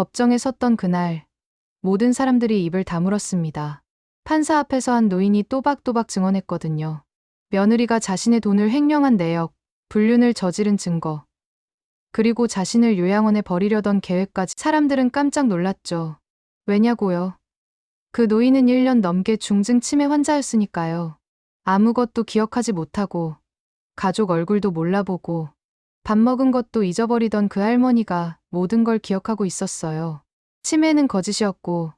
법정에 섰던 그날, 모든 사람들이 입을 다물었습니다. 판사 앞에서 한 노인이 또박또박 증언했거든요. 며느리가 자신의 돈을 횡령한 내역, 불륜을 저지른 증거, 그리고 자신을 요양원에 버리려던 계획까지. 사람들은 깜짝 놀랐죠. 왜냐고요? 그 노인은 1년 넘게 중증 치매 환자였으니까요. 아무것도 기억하지 못하고, 가족 얼굴도 몰라보고, 밥 먹은 것도 잊어버리던 그 할머니가 모든 걸 기억하고 있었어요. 치매는 거짓이었고,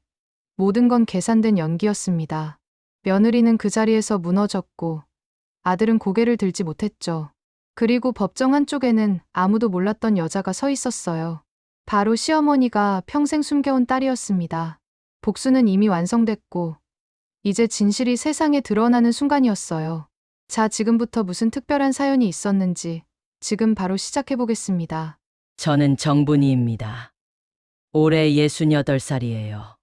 모든 건 계산된 연기였습니다. 며느리는 그 자리에서 무너졌고, 아들은 고개를 들지 못했죠. 그리고 법정 한쪽에는 아무도 몰랐던 여자가 서 있었어요. 바로 시어머니가 평생 숨겨온 딸이었습니다. 복수는 이미 완성됐고, 이제 진실이 세상에 드러나는 순간이었어요. 자, 지금부터 무슨 특별한 사연이 있었는지 지금 바로 시작해보겠습니다. 저는 정분이입니다. 올해 68살이에요.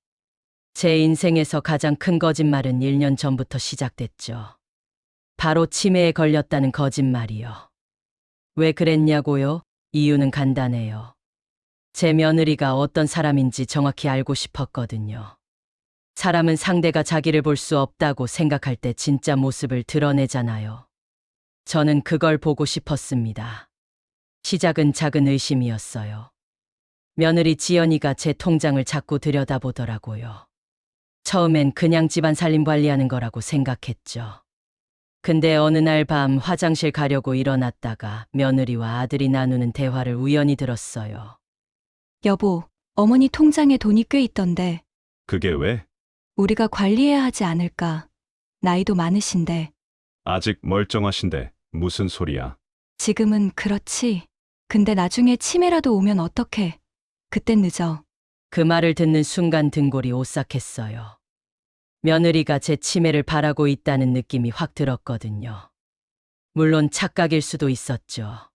제 인생에서 가장 큰 거짓말은 1년 전부터 시작됐죠. 바로 치매에 걸렸다는 거짓말이요. 왜 그랬냐고요? 이유는 간단해요. 제 며느리가 어떤 사람인지 정확히 알고 싶었거든요. 사람은 상대가 자기를 볼 수 없다고 생각할 때 진짜 모습을 드러내잖아요. 저는 그걸 보고 싶었습니다. 시작은 작은 의심이었어요. 며느리 지연이가 제 통장을 자꾸 들여다보더라고요. 처음엔 그냥 집안 살림 관리하는 거라고 생각했죠. 근데 어느 날 밤 화장실 가려고 일어났다가 며느리와 아들이 나누는 대화를 우연히 들었어요. 여보, 어머니 통장에 돈이 꽤 있던데 그게 왜? 우리가 관리해야 하지 않을까? 나이도 많으신데 아직 멀쩡하신데 무슨 소리야? 지금은 그렇지. 근데 나중에 치매라도 오면 어떡해? 그땐 늦어. 그 말을 듣는 순간 등골이 오싹했어요. 며느리가 제 치매를 바라고 있다는 느낌이 확 들었거든요. 물론 착각일 수도 있었죠.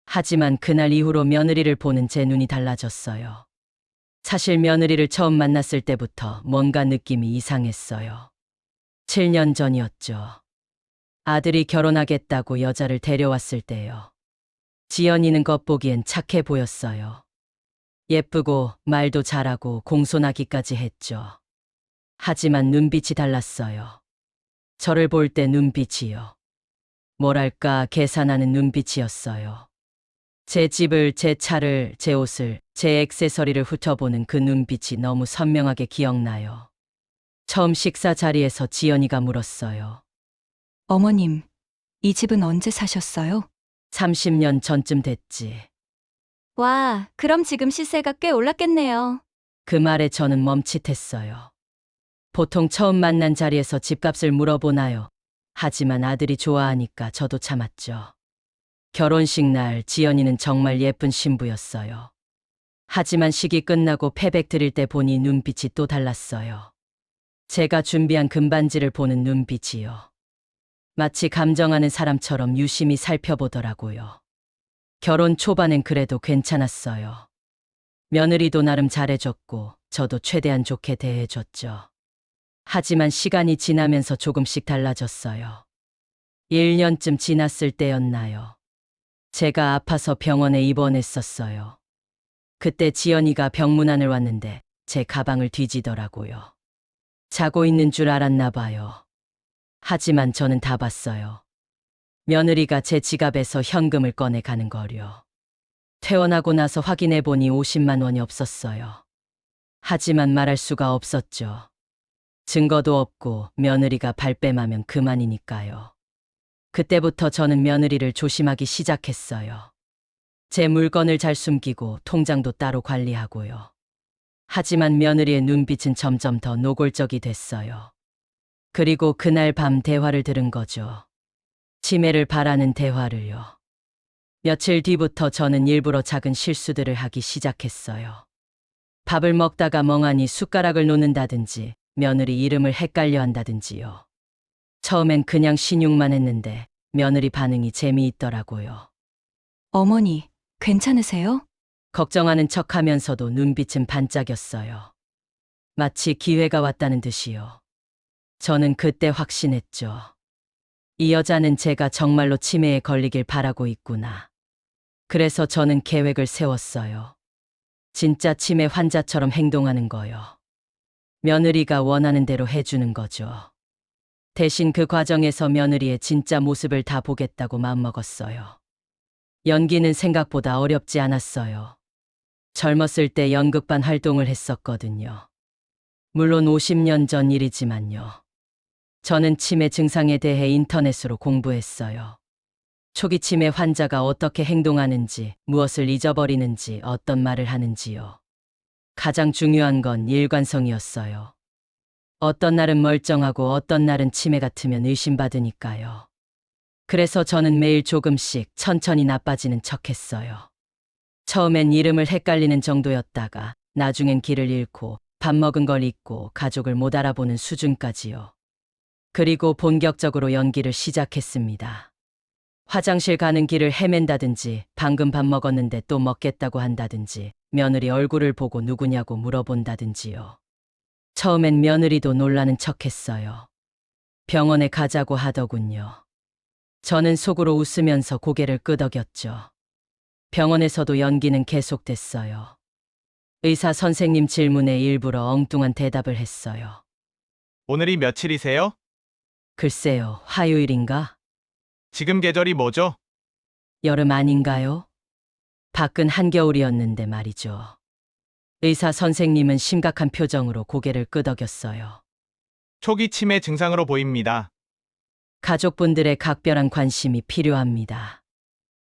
하지만 그날 이후로 며느리를 보는 제 눈이 달라졌어요. 사실 며느리를 처음 만났을 때부터 뭔가 느낌이 이상했어요. 7년 전이었죠. 아들이 결혼하겠다고 여자를 데려왔을 때요. 지연이는 겉보기엔 착해 보였어요. 예쁘고 말도 잘하고 공손하기까지 했죠. 하지만 눈빛이 달랐어요. 저를 볼 때 눈빛이요. 뭐랄까 계산하는 눈빛이었어요. 제 집을, 제 차를, 제 옷을, 제 액세서리를 훑어보는 그 눈빛이 너무 선명하게 기억나요. 처음 식사 자리에서 지연이가 물었어요. 어머님, 이 집은 언제 사셨어요? 30년 전쯤 됐지. 와, 그럼 지금 시세가 꽤 올랐겠네요. 그 말에 저는 멈칫했어요. 보통 처음 만난 자리에서 집값을 물어보나요? 하지만 아들이 좋아하니까 저도 참았죠. 결혼식 날 지연이는 정말 예쁜 신부였어요. 하지만 식이 끝나고 패백 드릴 때 보니 눈빛이 또 달랐어요. 제가 준비한 금반지를 보는 눈빛이요. 마치 감정하는 사람처럼 유심히 살펴보더라고요. 결혼 초반엔 그래도 괜찮았어요. 며느리도 나름 잘해줬고 저도 최대한 좋게 대해줬죠. 하지만 시간이 지나면서 조금씩 달라졌어요. 1년쯤 지났을 때였나요? 제가 아파서 병원에 입원했었어요. 그때 지연이가 병문안을 왔는데 제 가방을 뒤지더라고요. 자고 있는 줄 알았나 봐요. 하지만 저는 다 봤어요. 며느리가 제 지갑에서 현금을 꺼내 가는 거요. 퇴원하고 나서 확인해 보니 50만 원이 없었어요. 하지만 말할 수가 없었죠. 증거도 없고 며느리가 발뺌하면 그만이니까요. 그때부터 저는 며느리를 조심하기 시작했어요. 제 물건을 잘 숨기고 통장도 따로 관리하고요. 하지만 며느리의 눈빛은 점점 더 노골적이 됐어요. 그리고 그날 밤 대화를 들은 거죠. 치매를 바라는 대화를요. 며칠 뒤부터 저는 일부러 작은 실수들을 하기 시작했어요. 밥을 먹다가 멍하니 숟가락을 놓는다든지 며느리 이름을 헷갈려 한다든지요. 처음엔 그냥 신용만 했는데 며느리 반응이 재미있더라고요. 어머니, 괜찮으세요? 걱정하는 척하면서도 눈빛은 반짝였어요. 마치 기회가 왔다는 듯이요. 저는 그때 확신했죠. 이 여자는 제가 정말로 치매에 걸리길 바라고 있구나. 그래서 저는 계획을 세웠어요. 진짜 치매 환자처럼 행동하는 거요. 며느리가 원하는 대로 해주는 거죠. 대신 그 과정에서 며느리의 진짜 모습을 다 보겠다고 마음먹었어요. 연기는 생각보다 어렵지 않았어요. 젊었을 때 연극반 활동을 했었거든요. 물론 50년 전 일이지만요. 저는 치매 증상에 대해 인터넷으로 공부했어요. 초기 치매 환자가 어떻게 행동하는지, 무엇을 잊어버리는지, 어떤 말을 하는지요. 가장 중요한 건 일관성이었어요. 어떤 날은 멀쩡하고 어떤 날은 치매 같으면 의심받으니까요. 그래서 저는 매일 조금씩 천천히 나빠지는 척했어요. 처음엔 이름을 헷갈리는 정도였다가 나중엔 길을 잃고 밥 먹은 걸 잊고 가족을 못 알아보는 수준까지요. 그리고 본격적으로 연기를 시작했습니다. 화장실 가는 길을 헤맨다든지 방금 밥 먹었는데 또 먹겠다고 한다든지 며느리 얼굴을 보고 누구냐고 물어본다든지요. 처음엔 며느리도 놀라는 척했어요. 병원에 가자고 하더군요. 저는 속으로 웃으면서 고개를 끄덕였죠. 병원에서도 연기는 계속됐어요. 의사 선생님 질문에 일부러 엉뚱한 대답을 했어요. 오늘이 며칠이세요? 글쎄요, 화요일인가? 지금 계절이 뭐죠? 여름 아닌가요? 밖은 한겨울이었는데 말이죠. 의사 선생님은 심각한 표정으로 고개를 끄덕였어요. 초기 치매 증상으로 보입니다. 가족분들의 각별한 관심이 필요합니다.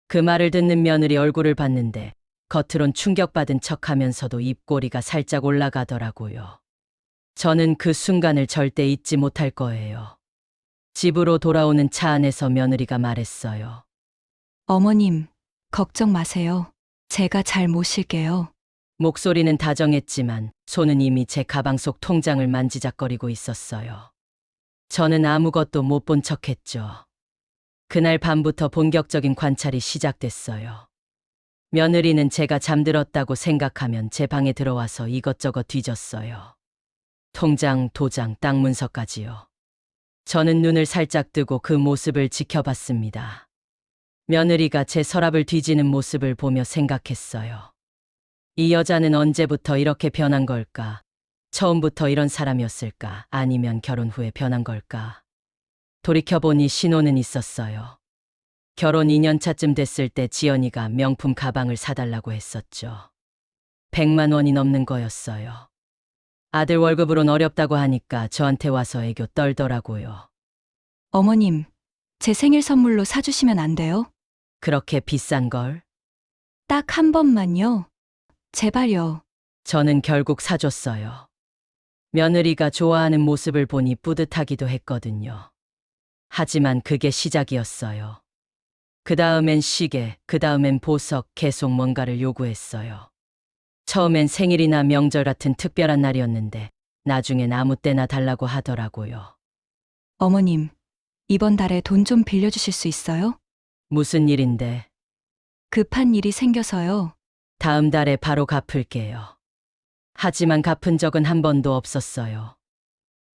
그 말을 듣는 며느리 얼굴을 봤는데 겉으론 충격받은 척하면서도 입꼬리가 살짝 올라가더라고요. 저는 그 순간을 절대 잊지 못할 거예요. 집으로 돌아오는 차 안에서 며느리가 말했어요. 어머님, 걱정 마세요. 제가 잘 모실게요. 목소리는 다정했지만 손은 이미 제 가방 속 통장을 만지작거리고 있었어요. 저는 아무것도 못 본 척했죠. 그날 밤부터 본격적인 관찰이 시작됐어요. 며느리는 제가 잠들었다고 생각하면 제 방에 들어와서 이것저것 뒤졌어요. 통장, 도장, 땅 문서까지요. 저는 눈을 살짝 뜨고 그 모습을 지켜봤습니다. 며느리가 제 서랍을 뒤지는 모습을 보며 생각했어요. 이 여자는 언제부터 이렇게 변한 걸까? 처음부터 이런 사람이었을까? 아니면 결혼 후에 변한 걸까? 돌이켜보니 신호는 있었어요. 결혼 2년차쯤 됐을 때 지연이가 명품 가방을 사달라고 했었죠. 100만 원이 넘는 거였어요. 아들 월급으론 어렵다고 하니까 저한테 와서 애교 떨더라고요. 어머님, 제 생일 선물로 사주시면 안 돼요? 그렇게 비싼 걸? 딱 한 번만요. 제발요. 저는 결국 사줬어요. 며느리가 좋아하는 모습을 보니 뿌듯하기도 했거든요. 하지만 그게 시작이었어요. 그 다음엔 시계, 그 다음엔 보석, 계속 뭔가를 요구했어요. 처음엔 생일이나 명절 같은 특별한 날이었는데 나중엔 아무 때나 달라고 하더라고요. 어머님, 이번 달에 돈 좀 빌려주실 수 있어요? 무슨 일인데? 급한 일이 생겨서요. 다음 달에 바로 갚을게요. 하지만 갚은 적은 한 번도 없었어요.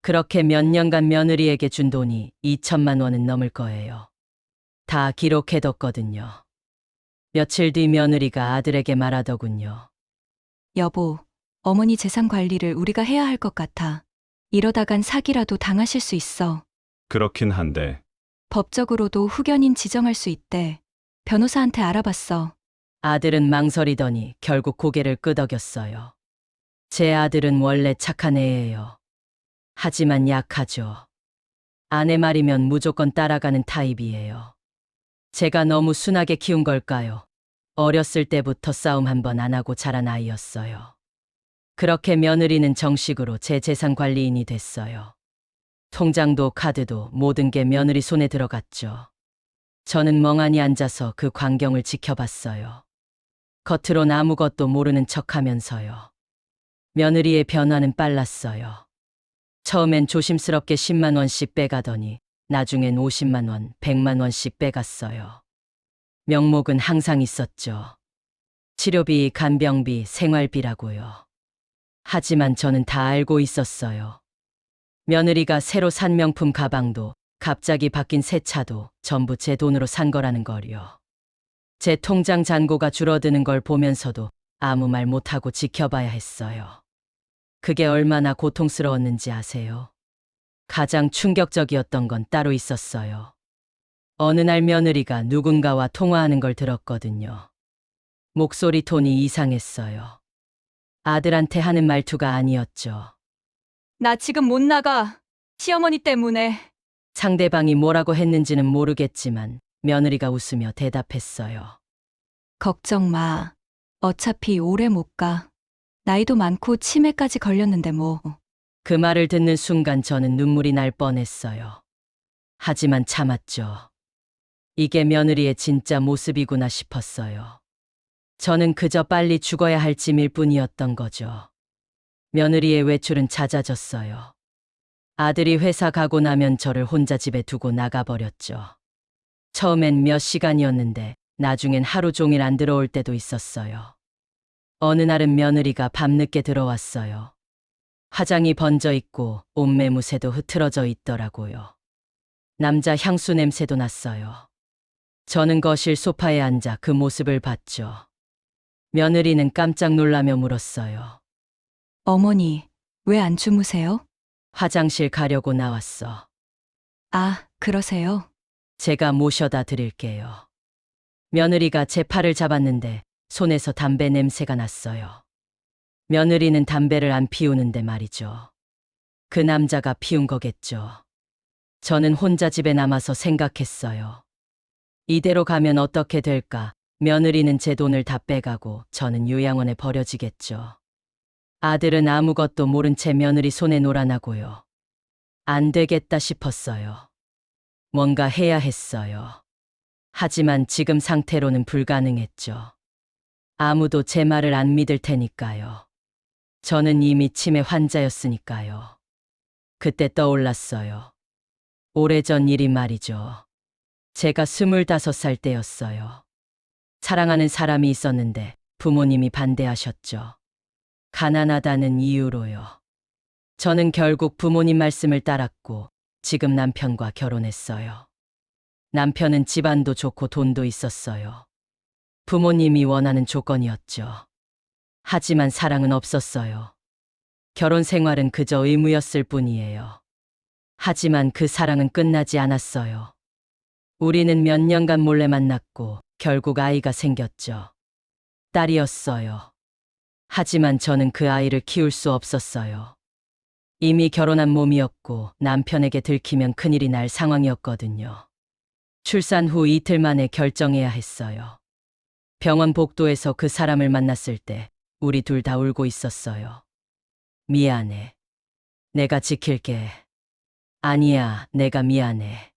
그렇게 몇 년간 며느리에게 준 돈이 2천만 원은 넘을 거예요. 다 기록해뒀거든요. 며칠 뒤 며느리가 아들에게 말하더군요. 여보, 어머니 재산 관리를 우리가 해야 할 것 같아. 이러다간 사기라도 당하실 수 있어. 그렇긴 한데 법적으로도 후견인 지정할 수 있대. 변호사한테 알아봤어. 아들은 망설이더니 결국 고개를 끄덕였어요. 제 아들은 원래 착한 애예요. 하지만 약하죠. 아내 말이면 무조건 따라가는 타입이에요. 제가 너무 순하게 키운 걸까요? 어렸을 때부터 싸움 한 번 안 하고 자란 아이였어요. 그렇게 며느리는 정식으로 제 재산 관리인이 됐어요. 통장도 카드도 모든 게 며느리 손에 들어갔죠. 저는 멍하니 앉아서 그 광경을 지켜봤어요. 겉으론 아무것도 모르는 척하면서요. 며느리의 변화는 빨랐어요. 처음엔 조심스럽게 10만 원씩 빼가더니 나중엔 50만 원, 100만 원씩 빼갔어요. 명목은 항상 있었죠. 치료비, 간병비, 생활비라고요. 하지만 저는 다 알고 있었어요. 며느리가 새로 산 명품 가방도 갑자기 바뀐 새 차도 전부 제 돈으로 산 거라는 걸요. 제 통장 잔고가 줄어드는 걸 보면서도 아무 말 못하고 지켜봐야 했어요. 그게 얼마나 고통스러웠는지 아세요? 가장 충격적이었던 건 따로 있었어요. 어느 날 며느리가 누군가와 통화하는 걸 들었거든요. 목소리 톤이 이상했어요. 아들한테 하는 말투가 아니었죠. 나 지금 못 나가. 시어머니 때문에. 상대방이 뭐라고 했는지는 모르겠지만 며느리가 웃으며 대답했어요. 걱정 마. 어차피 오래 못 가. 나이도 많고 치매까지 걸렸는데 뭐. 그 말을 듣는 순간 저는 눈물이 날 뻔했어요. 하지만 참았죠. 이게 며느리의 진짜 모습이구나 싶었어요. 저는 그저 빨리 죽어야 할 짐일 뿐이었던 거죠. 며느리의 외출은 잦아졌어요. 아들이 회사 가고 나면 저를 혼자 집에 두고 나가버렸죠. 처음엔 몇 시간이었는데 나중엔 하루 종일 안 들어올 때도 있었어요. 어느 날은 며느리가 밤늦게 들어왔어요. 화장이 번져 있고 옷매무새도 흐트러져 있더라고요. 남자 향수 냄새도 났어요. 저는 거실 소파에 앉아 그 모습을 봤죠. 며느리는 깜짝 놀라며 물었어요. 어머니, 왜 안 주무세요? 화장실 가려고 나왔어. 아, 그러세요? 제가 모셔다 드릴게요. 며느리가 제 팔을 잡았는데 손에서 담배 냄새가 났어요. 며느리는 담배를 안 피우는데 말이죠. 그 남자가 피운 거겠죠. 저는 혼자 집에 남아서 생각했어요. 이대로 가면 어떻게 될까? 며느리는 제 돈을 다 빼가고 저는 요양원에 버려지겠죠. 아들은 아무것도 모른 채 며느리 손에 놀아나고요. 안 되겠다 싶었어요. 뭔가 해야 했어요. 하지만 지금 상태로는 불가능했죠. 아무도 제 말을 안 믿을 테니까요. 저는 이미 치매 환자였으니까요. 그때 떠올랐어요. 오래전 일이 말이죠. 제가 25살 때였어요. 사랑하는 사람이 있었는데 부모님이 반대하셨죠. 가난하다는 이유로요. 저는 결국 부모님 말씀을 따랐고 지금 남편과 결혼했어요. 남편은 집안도 좋고 돈도 있었어요. 부모님이 원하는 조건이었죠. 하지만 사랑은 없었어요. 결혼 생활은 그저 의무였을 뿐이에요. 하지만 그 사랑은 끝나지 않았어요. 우리는 몇 년간 몰래 만났고 결국 아이가 생겼죠. 딸이었어요. 하지만 저는 그 아이를 키울 수 없었어요. 이미 결혼한 몸이었고 남편에게 들키면 큰일이 날 상황이었거든요. 출산 후 이틀 만에 결정해야 했어요. 병원 복도에서 그 사람을 만났을 때 우리 둘 다 울고 있었어요. 미안해. 내가 지킬게. 아니야, 내가 미안해.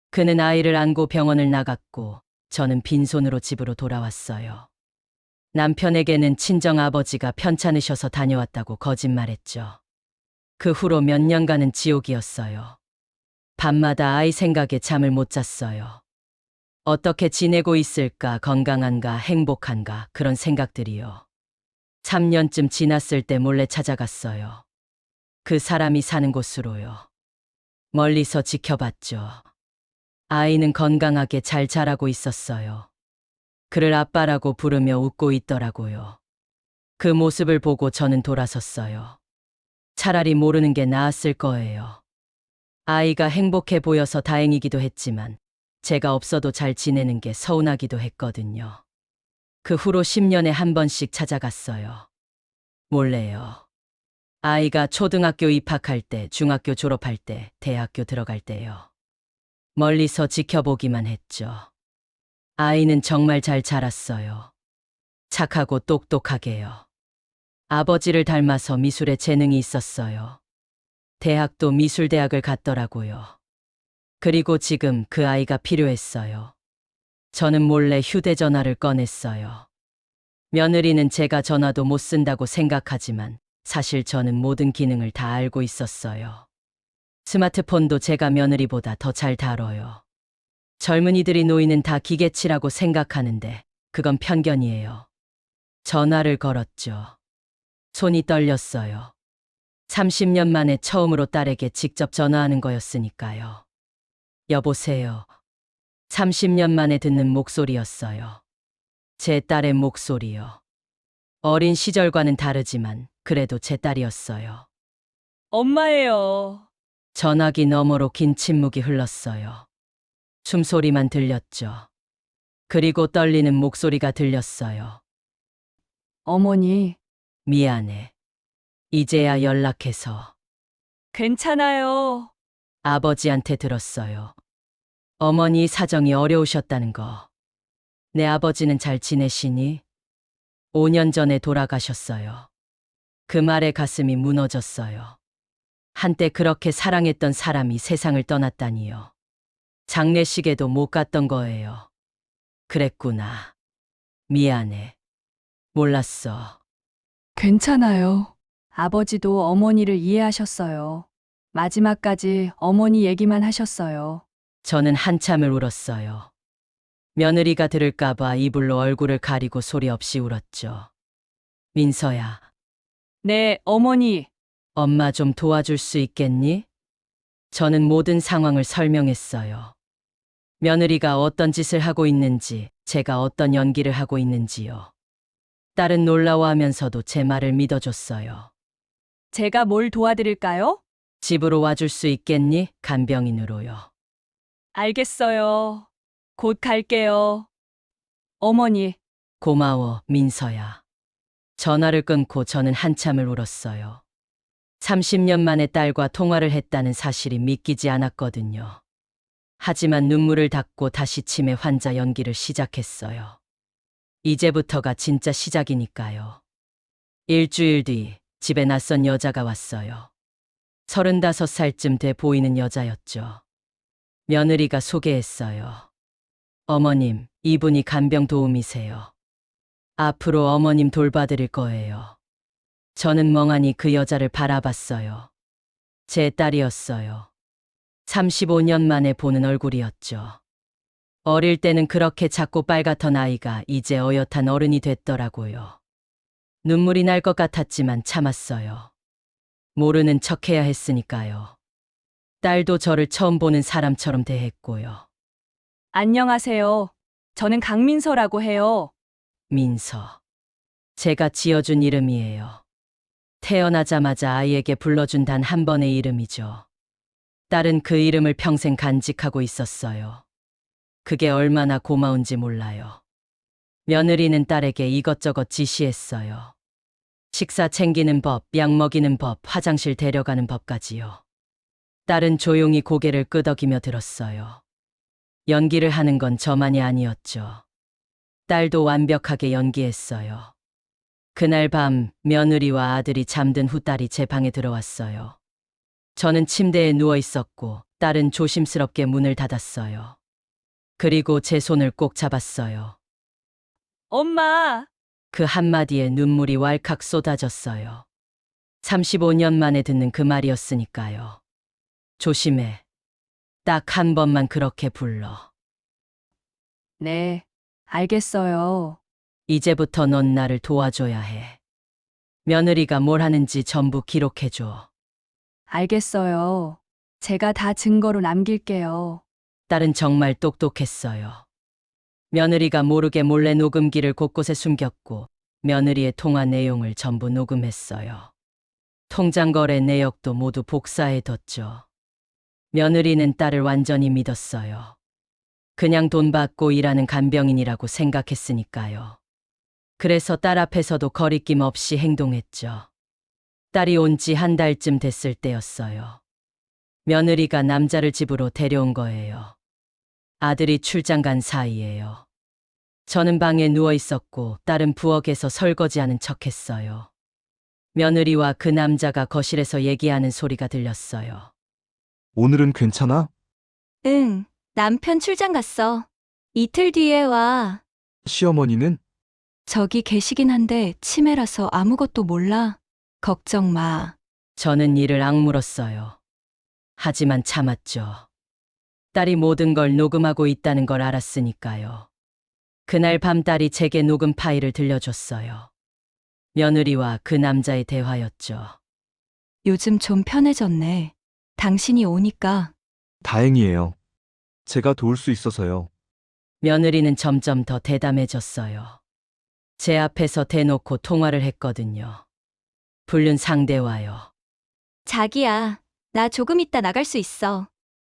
그는 아이를 안고 병원을 나갔고 저는 빈손으로 집으로 돌아왔어요. 남편에게는 친정아버지가 편찮으셔서 다녀왔다고 거짓말했죠. 그 후로 몇 년간은 지옥이었어요. 밤마다 아이 생각에 잠을 못 잤어요. 어떻게 지내고 있을까, 건강한가, 행복한가, 그런 생각들이요. 3년쯤 지났을 때 몰래 찾아갔어요. 그 사람이 사는 곳으로요. 멀리서 지켜봤죠. 아이는 건강하게 잘 자라고 있었어요. 그를 아빠라고 부르며 웃고 있더라고요. 그 모습을 보고 저는 돌아섰어요. 차라리 모르는 게 나았을 거예요. 아이가 행복해 보여서 다행이기도 했지만 제가 없어도 잘 지내는 게 서운하기도 했거든요. 그 후로 10년에 한 번씩 찾아갔어요. 몰래요. 아이가 초등학교 입학할 때, 중학교 졸업할 때, 대학교 들어갈 때요. 멀리서 지켜보기만 했죠. 아이는 정말 잘 자랐어요. 착하고 똑똑하게요. 아버지를 닮아서 미술에 재능이 있었어요. 대학도 미술대학을 갔더라고요. 그리고 지금 그 아이가 필요했어요. 저는 몰래 휴대전화를 꺼냈어요. 며느리는 제가 전화도 못 쓴다고 생각하지만 사실 저는 모든 기능을 다 알고 있었어요. 스마트폰도 제가 며느리보다 더 잘 다뤄요. 젊은이들이 노인은 다 기계치라고 생각하는데 그건 편견이에요. 전화를 걸었죠. 손이 떨렸어요. 30년 만에 처음으로 딸에게 직접 전화하는 거였으니까요. 여보세요. 30년 만에 듣는 목소리였어요. 제 딸의 목소리요. 어린 시절과는 다르지만 그래도 제 딸이었어요. 엄마예요. 전화기 너머로 긴 침묵이 흘렀어요. 숨소리만 들렸죠. 그리고 떨리는 목소리가 들렸어요. 어머니, 미안해. 이제야 연락해서. 괜찮아요. 아버지한테 들었어요. 어머니 사정이 어려우셨다는 거. 내 아버지는 잘 지내시니? 5년 전에 돌아가셨어요. 그 말에 가슴이 무너졌어요. 한때 그렇게 사랑했던 사람이 세상을 떠났다니요. 장례식에도 못 갔던 거예요. 그랬구나. 미안해. 몰랐어. 괜찮아요. 아버지도 어머니를 이해하셨어요. 마지막까지 어머니 얘기만 하셨어요. 저는 한참을 울었어요. 며느리가 들을까봐 이불로 얼굴을 가리고 소리 없이 울었죠. 민서야, 네, 어머니. 엄마 좀 도와줄 수 있겠니? 저는 모든 상황을 설명했어요. 며느리가 어떤 짓을 하고 있는지, 제가 어떤 연기를 하고 있는지요. 딸은 놀라워하면서도 제 말을 믿어줬어요. 제가 뭘 도와드릴까요? 집으로 와줄 수 있겠니? 간병인으로요. 알겠어요. 곧 갈게요. 어머니, 고마워, 민서야. 전화를 끊고 저는 한참을 울었어요. 30년 만에 딸과 통화를 했다는 사실이 믿기지 않았거든요. 하지만 눈물을 닦고 다시 치매 환자 연기를 시작했어요. 이제부터가 진짜 시작이니까요. 일주일 뒤 집에 낯선 여자가 왔어요. 35살쯤 돼 보이는 여자였죠. 며느리가 소개했어요. 어머님, 이분이 간병 도우미세요. 앞으로 어머님 돌봐드릴 거예요. 저는 멍하니 그 여자를 바라봤어요. 제 딸이었어요. 35년 만에 보는 얼굴이었죠. 어릴 때는 그렇게 작고 빨갛던 아이가 이제 어엿한 어른이 됐더라고요. 눈물이 날 것 같았지만 참았어요. 모르는 척해야 했으니까요. 딸도 저를 처음 보는 사람처럼 대했고요. 안녕하세요. 저는 강민서라고 해요. 민서. 제가 지어준 이름이에요. 태어나자마자 아이에게 불러준 단 한 번의 이름이죠. 딸은 그 이름을 평생 간직하고 있었어요. 그게 얼마나 고마운지 몰라요. 며느리는 딸에게 이것저것 지시했어요. 식사 챙기는 법, 약 먹이는 법, 화장실 데려가는 법까지요. 딸은 조용히 고개를 끄덕이며 들었어요. 연기를 하는 건 저만이 아니었죠. 딸도 완벽하게 연기했어요. 그날 밤 며느리와 아들이 잠든 후 딸이 제 방에 들어왔어요. 저는 침대에 누워 있었고 딸은 조심스럽게 문을 닫았어요. 그리고 제 손을 꼭 잡았어요. 엄마, 그 한마디에 눈물이 왈칵 쏟아졌어요. 35년 만에 듣는 그 말이었으니까요. 조심해. 딱 한 번만 그렇게 불러. 네, 알겠어요. 이제부터 넌 나를 도와줘야 해. 며느리가 뭘 하는지 전부 기록해줘. 알겠어요. 제가 다 증거로 남길게요. 딸은 정말 똑똑했어요. 며느리가 모르게 몰래 녹음기를 곳곳에 숨겼고 며느리의 통화 내용을 전부 녹음했어요. 통장 거래 내역도 모두 복사해뒀죠. 며느리는 딸을 완전히 믿었어요. 그냥 돈 받고 일하는 간병인이라고 생각했으니까요. 그래서 딸 앞에서도 거리낌 없이 행동했죠. 딸이 온 지 한 달쯤 됐을 때였어요. 며느리가 남자를 집으로 데려온 거예요. 아들이 출장 간 사이예요. 저는 방에 누워 있었고 딸은 부엌에서 설거지하는 척했어요. 며느리와 그 남자가 거실에서 얘기하는 소리가 들렸어요. 오늘은 괜찮아? 응, 남편 출장 갔어. 이틀 뒤에 와. 시어머니는? 저기 계시긴 한데 치매라서 아무것도 몰라. 걱정 마. 저는 이를 악물었어요. 하지만 참았죠. 딸이 모든 걸 녹음하고 있다는 걸 알았으니까요. 그날 밤 딸이 제게 녹음 파일을 들려줬어요. 며느리와 그 남자의 대화였죠. 요즘 좀 편해졌네. 당신이 오니까. 다행이에요. 제가 도울 수 있어서요. 며느리는 점점 더 대담해졌어요. 제 앞에서 대놓고 통화를 했거든요. 불륜 상대와요. 자기야, 나 조금 있다 나갈 수 있어.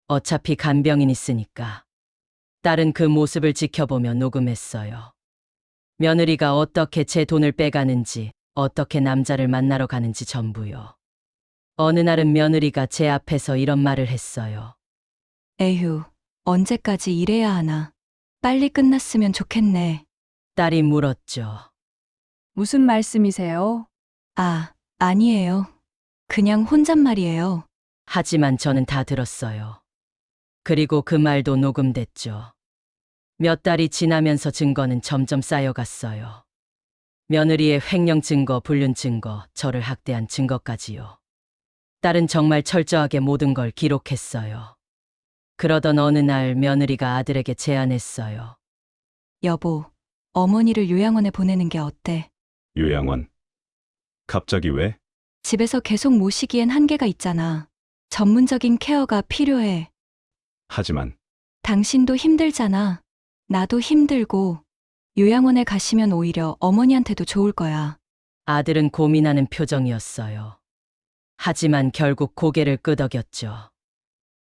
어차피 간병인 있으니까. 딸은 그 모습을 지켜보며 녹음했어요. 며느리가 어떻게 제 돈을 빼가는지, 어떻게 남자를 만나러 가는지 전부요. 어느 날은 며느리가 제 앞에서 이런 말을 했어요. 에휴, 언제까지 이래야 하나. 빨리 끝났으면 좋겠네. 딸이 물었죠. 무슨 말씀이세요? 아, 아니에요. 그냥 혼잣말이에요. 하지만 저는 다 들었어요. 그리고 그 말도 녹음됐죠. 몇 달이 지나면서 증거는 점점 쌓여갔어요. 며느리의 횡령 증거, 불륜 증거, 저를 학대한 증거까지요. 딸은 정말 철저하게 모든 걸 기록했어요. 그러던 어느 날 며느리가 아들에게 제안했어요. 여보, 어머니를 요양원에 보내는 게 어때? 요양원. 갑자기 왜? 집에서 계속 모시기엔 한계가 있잖아. 전문적인 케어가 필요해. 하지만 당신도 힘들잖아. 나도 힘들고. 요양원에 가시면 오히려 어머니한테도 좋을 거야. 아들은 고민하는 표정이었어요. 하지만 결국 고개를 끄덕였죠.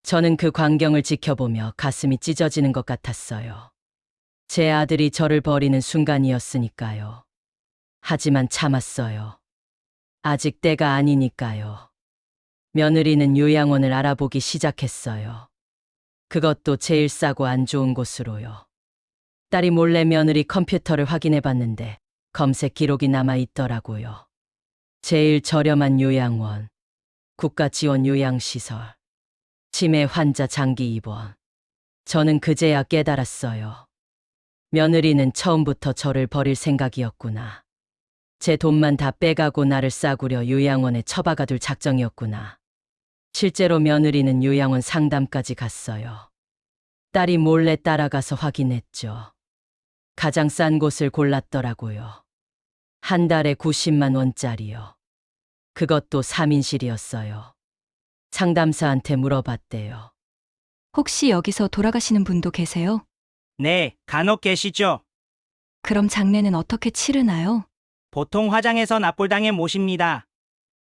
저는 그 광경을 지켜보며 가슴이 찢어지는 것 같았어요. 제 아들이 저를 버리는 순간이었으니까요. 하지만 참았어요. 아직 때가 아니니까요. 며느리는 요양원을 알아보기 시작했어요. 그것도 제일 싸고 안 좋은 곳으로요. 딸이 몰래 며느리 컴퓨터를 확인해 봤는데 검색 기록이 남아 있더라고요. 제일 저렴한 요양원, 국가 지원 요양시설, 치매 환자 장기 입원. 저는 그제야 깨달았어요. 며느리는 처음부터 저를 버릴 생각이었구나. 제 돈만 다 빼가고 나를 싸구려 요양원에 처박아 둘 작정이었구나. 실제로 며느리는 요양원 상담까지 갔어요. 딸이 몰래 따라가서 확인했죠. 가장 싼 곳을 골랐더라고요. 한 달에 90만 원짜리요. 그것도 3인실이었어요. 상담사한테 물어봤대요. 혹시 여기서 돌아가시는 분도 계세요? 네, 간혹 계시죠. 그럼 장례는 어떻게 치르나요? 보통 화장해서 납골당에 모십니다.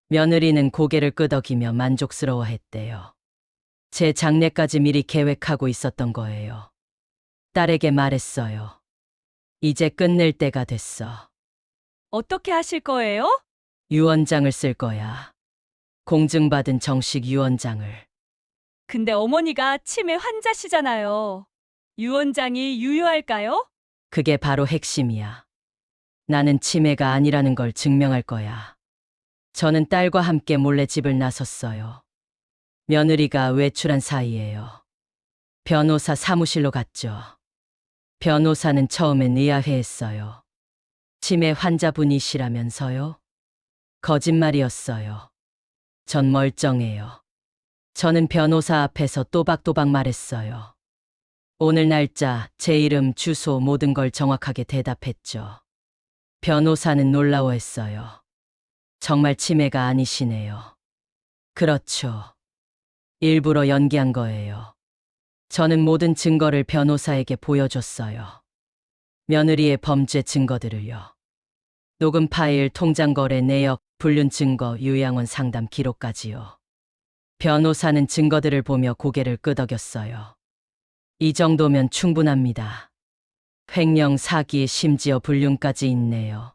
며느리는 고개를 끄덕이며 만족스러워했대요. 제 장례까지 미리 계획하고 있었던 거예요. 딸에게 말했어요. 이제 끝낼 때가 됐어. 어떻게 하실 거예요? 유언장을 쓸 거야. 공증받은 정식 유언장을. 근데 어머니가 치매 환자시잖아요. 유언장이 유효할까요? 그게 바로 핵심이야. 나는 치매가 아니라는 걸 증명할 거야. 저는 딸과 함께 몰래 집을 나섰어요. 며느리가 외출한 사이에요. 변호사 사무실로 갔죠. 변호사는 처음엔 의아해했어요. 치매 환자분이시라면서요? 거짓말이었어요. 전 멀쩡해요. 저는 변호사 앞에서 또박또박 말했어요. 오늘 날짜, 제 이름, 주소 모든 걸 정확하게 대답했죠. 변호사는 놀라워했어요. 정말 치매가 아니시네요. 그렇죠. 일부러 연기한 거예요. 저는 모든 증거를 변호사에게 보여줬어요. 며느리의 범죄 증거들을요. 녹음 파일, 통장 거래 내역, 불륜 증거, 요양원 상담 기록까지요. 변호사는 증거들을 보며 고개를 끄덕였어요. 이 정도면 충분합니다. 횡령, 사기, 심지어 불륜까지 있네요.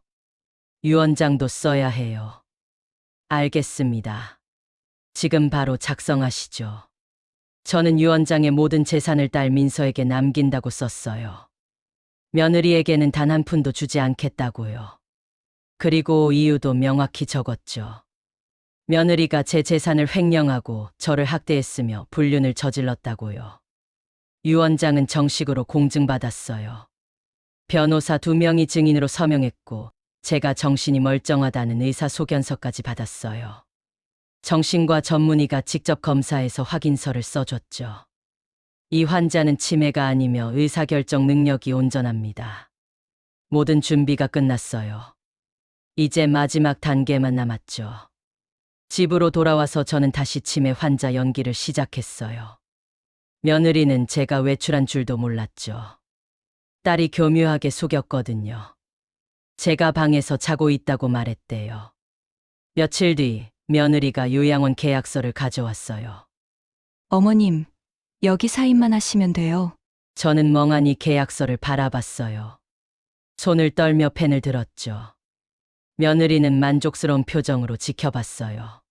유언장도 써야 해요. 알겠습니다. 지금 바로 작성하시죠. 저는 유언장에 모든 재산을 딸 민서에게 남긴다고 썼어요. 며느리에게는 단 한 푼도 주지 않겠다고요. 그리고 이유도 명확히 적었죠. 며느리가 제 재산을 횡령하고 저를 학대했으며 불륜을 저질렀다고요. 유언장은 정식으로 공증받았어요. 변호사 2명이 증인으로 서명했고 제가 정신이 멀쩡하다는 의사소견서까지 받았어요. 정신과 전문의가 직접 검사해서 확인서를 써줬죠. 이 환자는 치매가 아니며 의사결정 능력이 온전합니다. 모든 준비가 끝났어요. 이제 마지막 단계만 남았죠. 집으로 돌아와서 저는 다시 치매 환자 연기를 시작했어요. 며느리는 제가 외출한 줄도 몰랐죠. 딸이 교묘하게 속였거든요. 제가 방에서 자고 있다고 말했대요. 며칠 뒤 며느리가 요양원 계약서를 가져왔어요. 어머님, 여기 사인만 하시면 돼요. 저는 멍하니 계약서를 바라봤어요. 손을 떨며 펜을 들었죠. 며느리는 만족스러운 표정으로 지켜봤어요.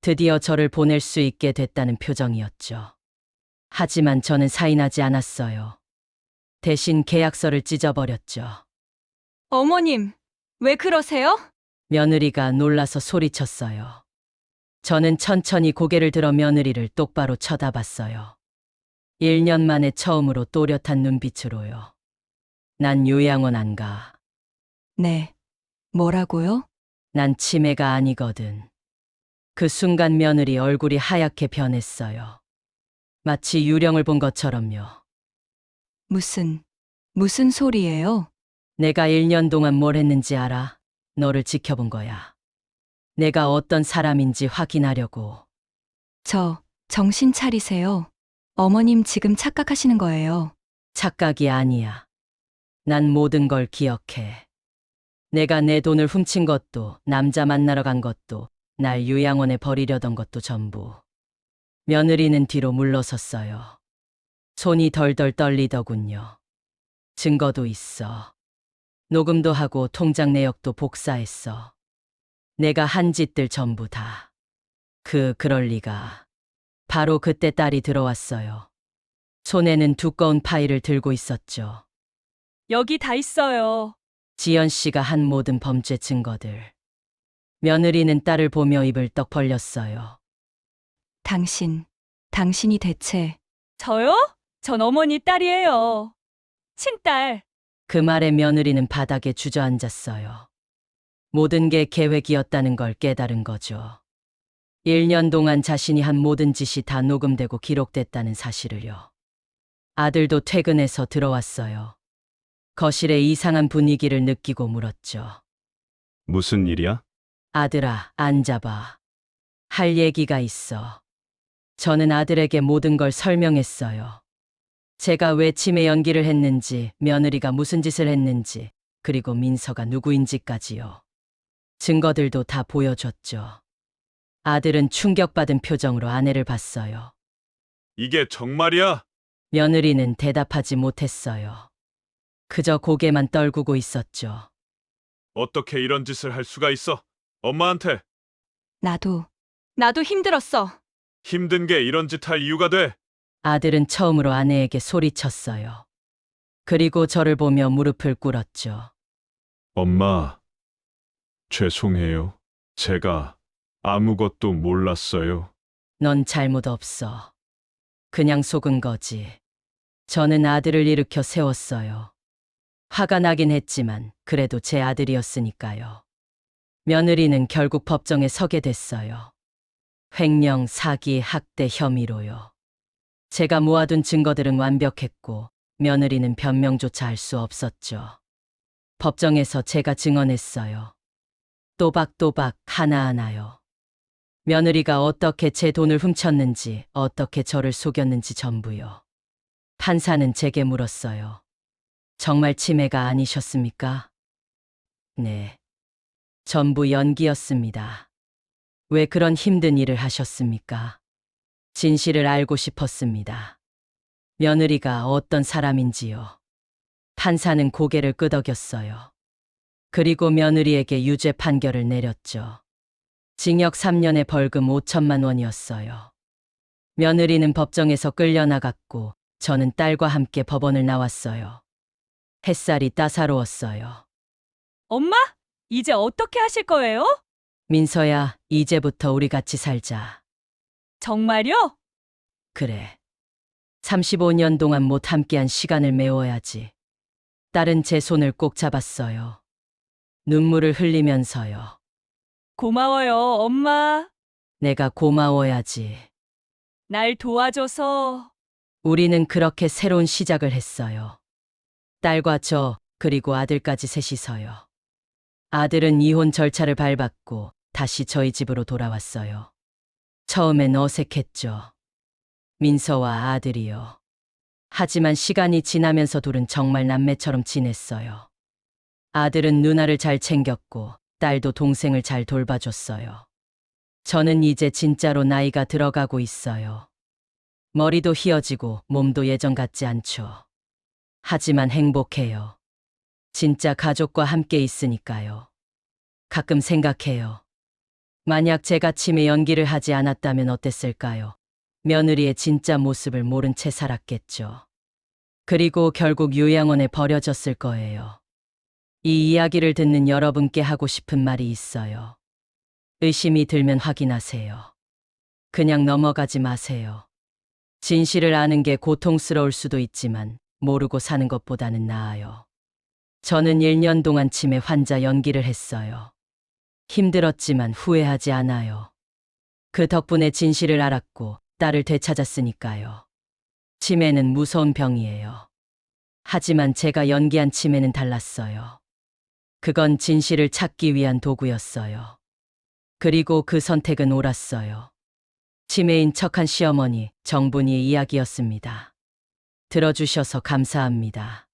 드디어 저를 보낼 수 있게 됐다는 표정이었죠. 하지만 저는 사인하지 않았어요. 대신 계약서를 찢어버렸죠. 어머님, 왜 그러세요? 며느리가 놀라서 소리쳤어요. 저는 천천히 고개를 들어 며느리를 똑바로 쳐다봤어요. 1년 만에 처음으로 또렷한 눈빛으로요. 난 요양원 안 가. 네. 뭐라고요? 난 치매가 아니거든. 그 순간 며느리 얼굴이 하얗게 변했어요. 마치 유령을 본 것처럼요. 무슨 소리예요? 내가 1년 동안 뭘 했는지 알아? 너를 지켜본 거야. 내가 어떤 사람인지 확인하려고. 정신 차리세요. 어머님 지금 착각하시는 거예요. 착각이 아니야. 난 모든 걸 기억해. 내가 내 돈을 훔친 것도, 남자 만나러 간 것도, 날 요양원에 버리려던 것도 전부. 며느리는 뒤로 물러섰어요. 손이 덜덜 떨리더군요. 증거도 있어. 녹음도 하고 통장 내역도 복사했어. 내가 한 짓들 전부 다. 그럴 리가. 바로 그때 딸이 들어왔어요. 손에는 두꺼운 파일을 들고 있었죠. 여기 다 있어요. 지연 씨가 한 모든 범죄 증거들. 며느리는 딸을 보며 입을 떡 벌렸어요. 당신이 대체 저요? 전 어머니 딸이에요. 친딸. 그 말에 며느리는 바닥에 주저앉았어요. 모든 게 계획이었다는 걸 깨달은 거죠. 1년 동안 자신이 한 모든 짓이 다 녹음되고 기록됐다는 사실을요. 아들도 퇴근해서 들어왔어요. 거실에 이상한 분위기를 느끼고 물었죠. 무슨 일이야? 아들아, 앉아봐. 할 얘기가 있어. 저는 아들에게 모든 걸 설명했어요. 제가 왜 치매 연기를 했는지, 며느리가 무슨 짓을 했는지, 그리고 민서가 누구인지까지요. 증거들도 다 보여줬죠. 아들은 충격받은 표정으로 아내를 봤어요. 이게 정말이야? 며느리는 대답하지 못했어요. 그저 고개만 떨구고 있었죠. 어떻게 이런 짓을 할 수가 있어? 엄마한테 나도 힘들었어. 힘든 게 이런 짓 할 이유가 돼. 아들은 처음으로 아내에게 소리쳤어요. 그리고 저를 보며 무릎을 꿇었죠. 엄마, 죄송해요. 제가 아무것도 몰랐어요. 넌 잘못 없어. 그냥 속은 거지. 저는 아들을 일으켜 세웠어요. 화가 나긴 했지만 그래도 제 아들이었으니까요. 며느리는 결국 법정에 서게 됐어요. 횡령, 사기, 학대 혐의로요. 제가 모아둔 증거들은 완벽했고 며느리는 변명조차 할 수 없었죠. 법정에서 제가 증언했어요. 또박또박 하나하나요. 며느리가 어떻게 제 돈을 훔쳤는지, 어떻게 저를 속였는지 전부요. 판사는 제게 물었어요. 정말 치매가 아니셨습니까? 네. 전부 연기였습니다. 왜 그런 힘든 일을 하셨습니까? 진실을 알고 싶었습니다. 며느리가 어떤 사람인지요. 판사는 고개를 끄덕였어요. 그리고 며느리에게 유죄 판결을 내렸죠. 징역 3년에 벌금 5천만 원이었어요. 며느리는 법정에서 끌려나갔고 저는 딸과 함께 법원을 나왔어요. 햇살이 따사로웠어요. 엄마? 이제 어떻게 하실 거예요? 민서야, 이제부터 우리 같이 살자. 정말요? 그래. 35년 동안 못 함께한 시간을 메워야지. 딸은 제 손을 꼭 잡았어요. 눈물을 흘리면서요. 고마워요, 엄마. 내가 고마워야지. 날 도와줘서. 우리는 그렇게 새로운 시작을 했어요. 딸과 저, 그리고 아들까지 셋이서요. 아들은 이혼 절차를 밟았고 다시 저희 집으로 돌아왔어요. 처음엔 어색했죠. 민서와 아들이요. 하지만 시간이 지나면서 둘은 정말 남매처럼 지냈어요. 아들은 누나를 잘 챙겼고 딸도 동생을 잘 돌봐줬어요. 저는 이제 진짜로 나이가 들어가고 있어요. 머리도 휘어지고 몸도 예전 같지 않죠. 하지만 행복해요. 진짜 가족과 함께 있으니까요. 가끔 생각해요. 만약 제가 치매 연기를 하지 않았다면 어땠을까요? 며느리의 진짜 모습을 모른 채 살았겠죠. 그리고 결국 요양원에 버려졌을 거예요. 이 이야기를 듣는 여러분께 하고 싶은 말이 있어요. 의심이 들면 확인하세요. 그냥 넘어가지 마세요. 진실을 아는 게 고통스러울 수도 있지만 모르고 사는 것보다는 나아요. 저는 1년 동안 치매 환자 연기를 했어요. 힘들었지만 후회하지 않아요. 그 덕분에 진실을 알았고 딸을 되찾았으니까요. 치매는 무서운 병이에요. 하지만 제가 연기한 치매는 달랐어요. 그건 진실을 찾기 위한 도구였어요. 그리고 그 선택은 옳았어요. 치매인 척한 시어머니 정분이의 이야기였습니다. 들어주셔서 감사합니다.